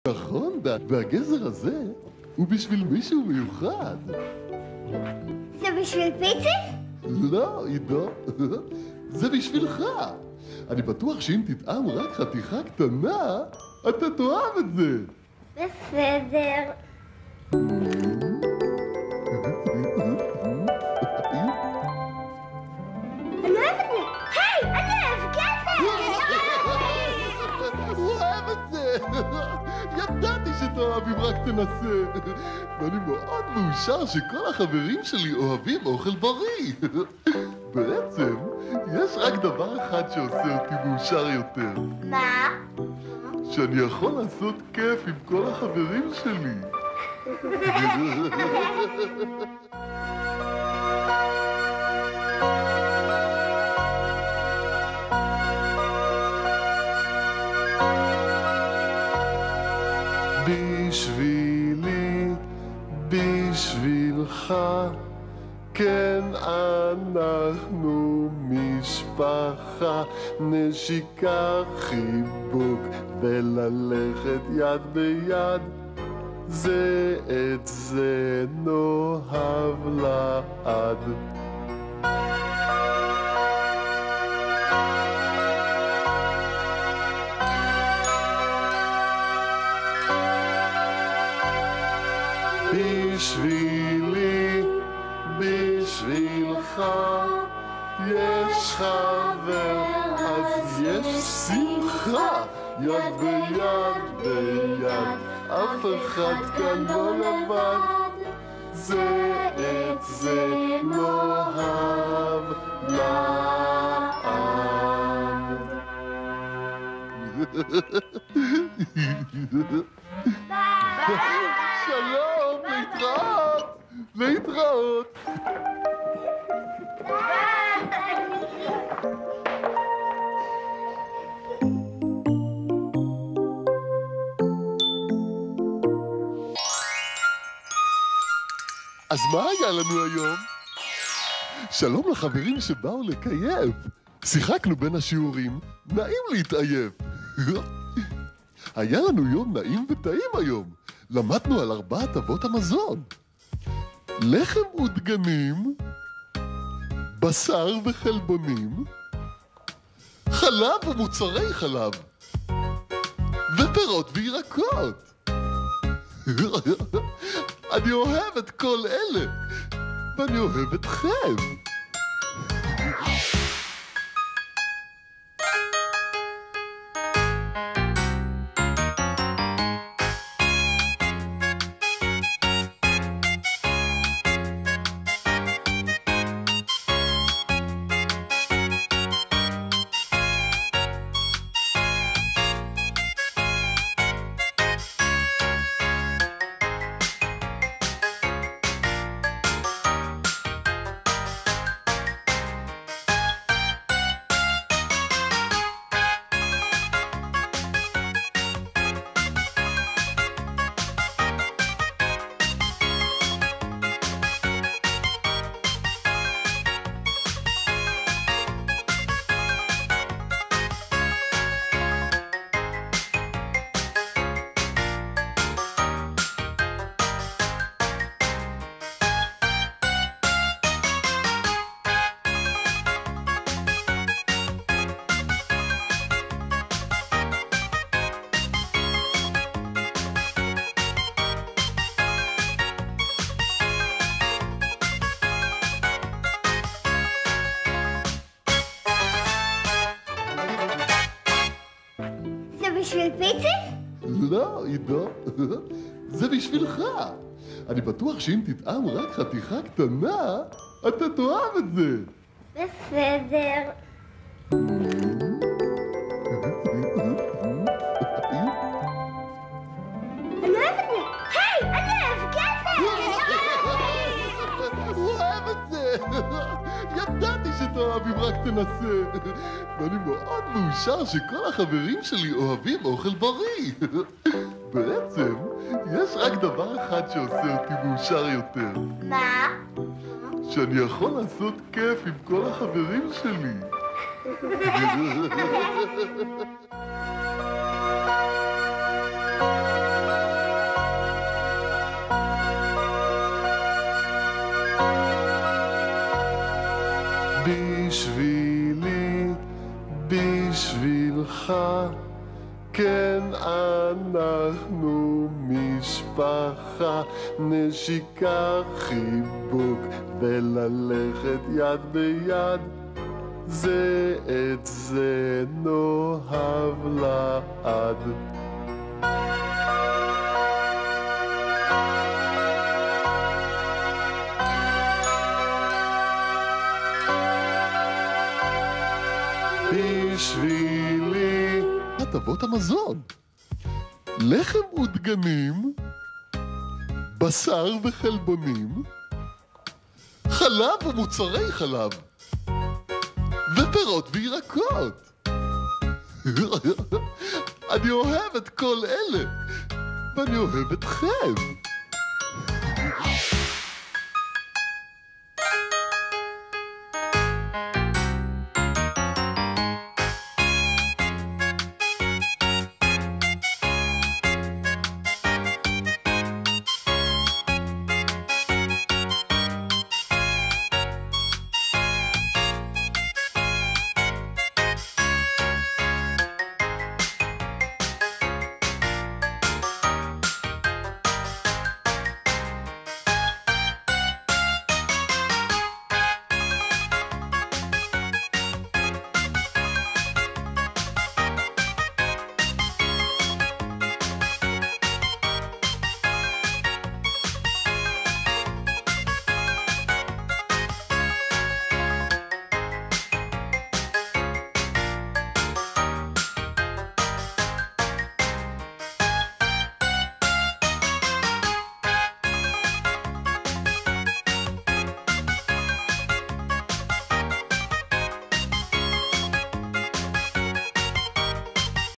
נכון, והגזר הזה הוא בשביל מישהו מיוחד. זה בשביל פיצי? לא, עידו, זה בשבילך. אני בטוח שאם תטעם רק חתיכה קטנה, אתה תאהב את זה. בסדר. אני אוהב את זה! היי! אני אוהב כסף! הוא אוהב את זה! ידעתי שתאהב אם רק תנסה. ואני מאוד מאושר שכל החברים שלי אוהבים אוכל בריא. בעצם, יש רק דבר אחד שעושה אותי מאושר יותר. מה? שאני יכול לעשות כיף עם כל החברים שלי. בשבילי, בשבילך, כן אנחנו משפחה, נשיקה, חיבוק וללכת יד ביד, זה את זה נאהב לעד. בשבילי, בשבילך, יש חבר, אז יש שמחה, יד ביד ביד, אף אחד כאן לא לבד, זה את זה נאהב לעד. שלום, להתראות! להתראות! אז מה היה לנו היום? שלום לחברים שבאו לקייב. שיחקנו בין השיעורים, נעים להתעייף. היה לנו יום נעים וטעים היום. למדנו על 4 אבות המזון. לחם ודגנים, בשר וחלבונים, חלב ומוצרי חלב, ופירות וירקות. אני אוהב את כל אלה, ואני אוהב אתכם. בשביל פיצי? לא, עידו, זה בשבילך. אני בטוח שאם תטעם רק חתיכה קטנה, אתה תאהב את זה. בסדר. אני אוהב את זה! היי! אני אוהב כסף! הוא אוהב את זה! ידעתי שתאהב אם רק תנסה. ואני מאוד מאושר שכל החברים שלי אוהבים אוכל בריא. בעצם, יש רק דבר אחד שעושה אותי מאושר יותר. מה? שאני יכול לעשות כיף עם כל החברים שלי. בשבילי, בשבילך, כן אנחנו משפחה, נשיקה, חיבוק וללכת יד ביד, זה את זה נאהב לעד. בשבילי הטבות המזון, לחם ודגנים, בשר וחלבונים, חלב ומוצרי חלב, ופירות וירקות. אני אוהב את כל אלה, ואני אוהב אתכם.